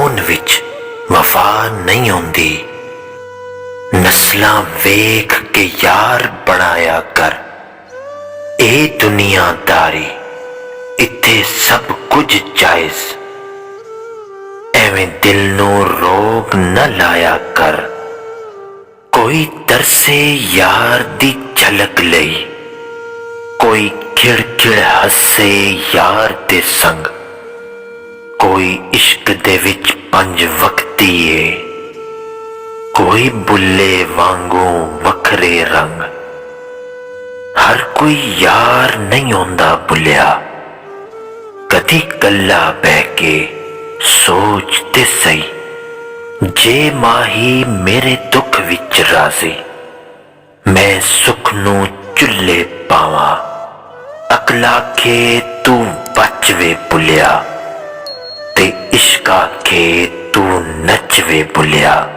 ਖੂਨ ਵਿੱਚ ਵਫਾ ਨਹੀਂ ਆਉਂਦੀ। ਨਸਲਾਂ ਵੇਖ ਕੇ ਯਾਰ ਬਣਾਇਆ ਕਰ। ਇਹ ਦੁਨੀਆਦਾਰੀ ਇੱਥੇ ਸਭ ਕੁਝ ਜਾਇਜ਼। ਐਵੇਂ ਦਿਲ ਨੂੰ ਰੋਗ ਨਾ ਲਾਇਆ ਕਰ। ਕੋਈ ਤਰਸੇ ਯਾਰ ਦੀ ਝਲਕ ਲਈ, ਕੋਈ ਖਿੜ-ਖਿੜ ਹੱਸੇ ਯਾਰ ਦੇ ਸੰਗ। ਕੋਈ ਇਸ਼ਕ ਦੇ ਵਿੱਚ 5 ਵਕਤੀ ਏ, ਕੋਈ ਬੁੱਲੇ ਵਾਂਗੂ ਵੱਖਰੇ ਰੰਗ। ਹਰ ਕੋਈ ਯਾਰ ਨਹੀਂ ਹੁੰਦਾ ਭੁੱਲਿਆ। ਕਦੀ ਕੱਲਾ ਬਹਿ ਕੇ ਸੋਚ ਤੇ ਸਹੀ, ਜੇ ਮਾਹੀ ਮੇਰੇ ਦੁੱਖ ਵਿੱਚ ਰਾਜ਼ੀ, ਮੈਂ ਸੁੱਖ ਨੂੰ ਚੁੱਲ੍ਹੇ ਪਾਵਾਂ। ਅਕਲਾ ਕੇ ਤੂੰ ਬਚ ਵੇ ਭੁੱਲਿਆ, ਤੇ ਇਸ਼ਕ ਆਖੇ ਤੂੰ ਨੱਚ ਵੇ ਭੁੱਲਿਆ।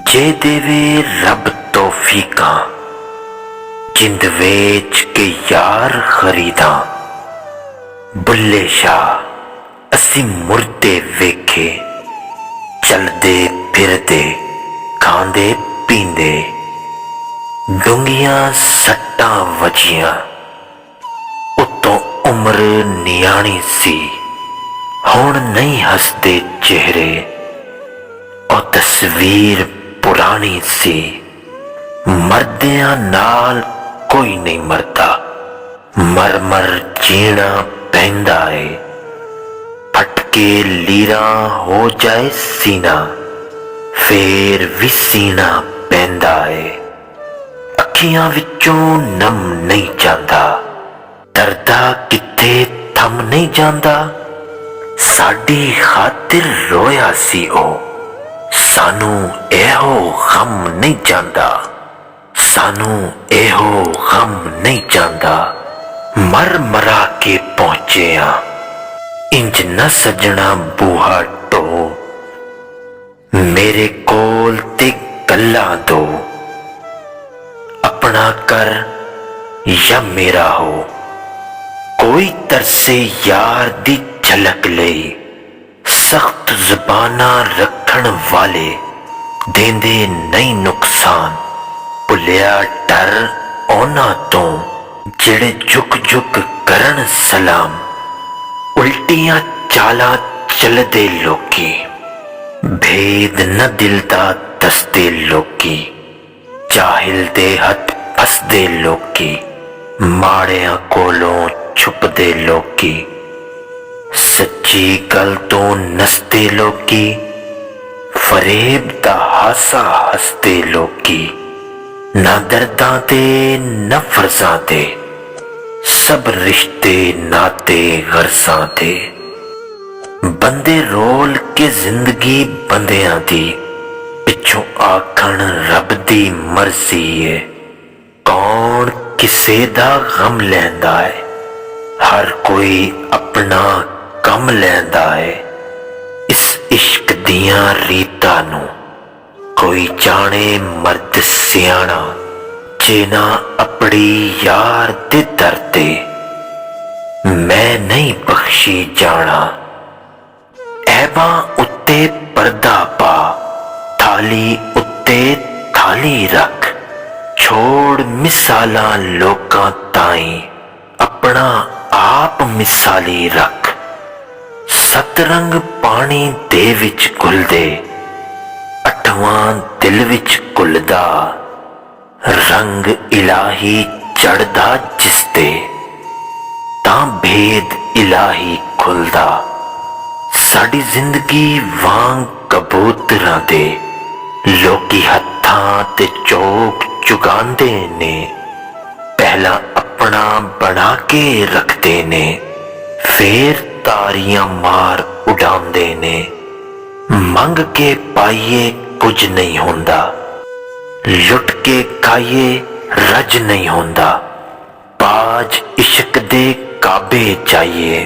ਜੇ ਦੇਵੇ ਰੱਬ ਤੌਫੀਕਾਂ, ਜਿੰਦ ਵੇਚ ਕੇ ਯਾਰ ਖਰੀਦਾਂ। ਬੁੱਲੇ ਸ਼ਾਹ ਅਸੀਂ ਮੁਰਦੇ ਵੇਖੇ, ਚਲਦੇ ਫਿਰਦੇ ਖਾਂਦੇ ਪੀਂਦੇ। ਡੂੰਘੀਆਂ ਸੱਟਾਂ ਵੱਜੀਆਂ, ਉਤੋਂ ਉਮਰ ਨਿਆਣੀ ਸੀ। ਹੁਣ ਨਹੀਂ ਹੱਸਦੇ ਚਿਹਰੇ, ਉਹ ਤਸਵੀਰ ਪੁਰਾਣੀ ਸੀ। ਮਰਦਿਆਂ ਨਾਲ ਕੋਈ ਨਹੀਂ ਮਰਦਾ, ਮਰ ਮਰ ਜੀਣਾ ਪੈਂਦਾ ਏ। ਫਟ ਕੇ ਲੀਰਾ ਹੋ ਜਾਏ ਸੀਨਾ, ਫੇਰ ਵੀ ਸੀਨਾ ਪੈਂਦਾ ਏ। ਅੱਖੀਆਂ ਵਿੱਚੋਂ ਨਮ ਨਹੀਂ ਜਾਂਦਾ, ਦਰਦਾ ਕਿੱਥੇ ਥੰਮ ਨਹੀਂ ਜਾਂਦਾ। ਸਾਡੀ ਖਾਤਿਰ ਰੋਇਆ ਸੀ ਉਹ, ਸਾਨੂੰ ਇਹੋ ਗਮ ਨਹੀਂ ਜਾਂਦਾ। ਸਾਨੂੰ ਇਹੋ ਗਮ ਨਹੀਂ ਜਾਂਦਾ। ਮਰ ਮਰਾ ਕੇ ਪਹੁੰਚੇ ਆ, ਇੰਜ ਨਾ ਸੱਜਣਾ ਬੂਹਾ ਢੋ। ਮੇਰੇ ਕੋਲ ਤੇ ਗੱਲਾਂ ਦੋ, ਆਪਣਾ ਕਰ ਜਾਂ ਮੇਰਾ ਹੋ। ਕੋਈ ਤਰਸੇ ਯਾਰ ਦੀ ਝਲਕ ਲਈ, ਸਖਤ ਜ਼ੁਬਾਨਾਂ ਰੱਖਣ ਵਾਲੇ ਦੇਂਦੇ ਨਹੀਂ ਨੁਕਸਾਨ। ਭੁੱਲਿਆ ਡਰ ਉਹਨਾਂ ਤੋਂ ਜਿਹੜੇ ਝੁਕ ਝੁਕ ਕਰਨ ਸਲਾਮ। ਉਲਟੀਆਂ ਚਾਲਾਂ ਚੱਲਦੇ ਲੋਕੀ, ਭੇਦ ਨਾ ਦਿਲ ਦਾ ਦੱਸਦੇ ਲੋਕੀ। ਜਾਹਿਲ ਦੇ ਹੱਥ ਫਸਦੇ ਲੋਕੀ, ਮਾੜਿਆਂ ਕੋਲੋਂ ਛੁਪਦੇ ਲੋਕੀ। ਸੱਚੀ ਗੱਲ ਤੋਂ ਨਸਦੇ ਲੋਕੀ, ਫਰੇਬ ਦਾ ਹਾਸਾ ਹੱਸਦੇ ਲੋਕੀ। ਨਾ ਦਰਦਾਂ ਤੇ ਨਾ ਫਰਜ਼ਾਂ ਤੇ, ਸਭ ਰਿਸ਼ਤੇ ਨਾਤੇ ਗਰਜ਼ਾਂ ਤੇ। ਬੰਦੇ ਰੋਲ ਕੇ ਜ਼ਿੰਦਗੀ ਬੰਦਿਆਂ ਦੀ, ਪਿੱਛੋਂ ਆਖਣ ਰੱਬ ਦੀ ਮਰਜ਼ੀ ਏ। ਕੌਣ ਕਿਸੇ ਦਾ ਗਮ ਲੈਂਦਾ ਏ, ਹਰ ਕੋਈ ਆਪਣਾ ਕੰਮ ਲੈਂਦਾ ਏ। ਇਸ ਇਸ਼ਕ ਦੀਆਂ ਰੀਤਾਂ ਨੂੰ ਕੋਈ ਜਾਣੇ ਮਰਦ ਸਿਆਣਾ, ਜੇ ਨਾ ਆਪਣੀ ਯਾਰ ਦੇ ਦਰ ਤੇ। ਮੈਂ ਨਹੀਂ ਬਖਸ਼ੀ ਜਾਣਾ, ਐਬਾਂ ਉੱਤੇ ਪਰਦਾ ਪਾ। ਥਾਲੀ ਉੱਤੇ ਥਾਲੀ ਰੱਖ, ਛੋੜ ਮਿਸਾਲਾਂ ਲੋਕਾਂ ਤਾਈਂ, ਆਪਣਾ ਆਪ ਮਿਸਾਲੀ ਰੱਖ। ਸਤਰੰਗ ਪਾਣੀ ਦੇ ਵਿੱਚ ਘੁਲਦੇ, ਅਠਵਾਂ ਦਿਲ ਵਿੱਚ ਘੁਲਦਾ। ਰੰਗ ਇਲਾਹੀ ਚੜ੍ਹਦਾ ਜਿਸ ਤੇ, ਤਾਂ ਭੇਦ ਇਲਾਹੀ ਖੁੱਲਦਾ। ਸਾਡੀ ਜ਼ਿੰਦਗੀ ਵਾਂਗ ਕਬੂਤਰਾਂ ਦੇ ਲੋਕੀ ਹੱਥਾਂ ਤੇ ਚੋਕ ਚੁਗਾਉਂਦੇ ਨੇ। ਪਹਿਲਾਂ ਆਪਣਾ ਬਣਾ ਕੇ ਰੱਖਦੇ ਨੇ, ਫੇਰ ਤਾਰੀਆਂ ਮਾਰ ਉਡਾਉਂਦੇ ਨੇ। ਮੰਗ ਕੇ ਪਾਈਏ ਕੁਝ ਨਹੀਂ ਹੁੰਦਾ, ਲੁੱਟ ਕੇ ਖਾਈਏ ਰੱਜ ਨਹੀਂ ਹੁੰਦਾ। ਬਾਜ ਇਸ਼ਕ ਦੇ ਕਾਬੇ ਚਾਹੀਏ,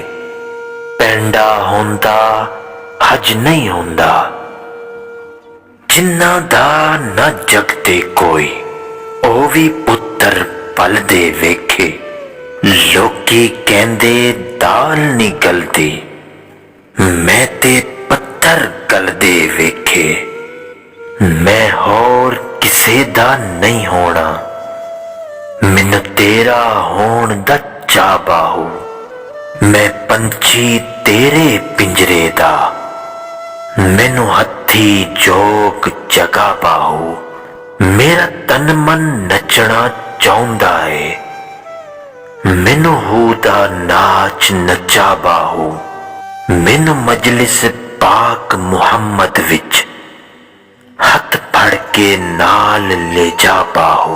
ਪੈਂਡਾ ਹੁੰਦਾ ਹਜ ਨਹੀਂ ਹੁੰਦਾ। ਜਿਨ੍ਹਾਂ ਦਾ ਨਾ ਜਗ ਤੇ ਕੋਈ, ਉਹ ਵੀ ਪੁੱਤਰ ਪਲਦੇ ਵੇਖੇ। ਲੋਕੀ ਕਹਿੰਦੇ ਦਾਲ ਨਹੀਂ ਗਲਦੀ, ਮੈਂ ਤੇ ਪੱਥਰ दा नहीं होना, मैनू तेरा होण दा चा बाहू। मैं पंछी तेरे पिंजरे दा, मैनू हथी जोग जगा बाहू। मेरा तन मन नचना चाहुंदा है, मैनू हूदा नाच नचा बाहू। मैनू मजलिस पाक मुहम्मद विच हथ फड़ के नाल ले जा बाहू।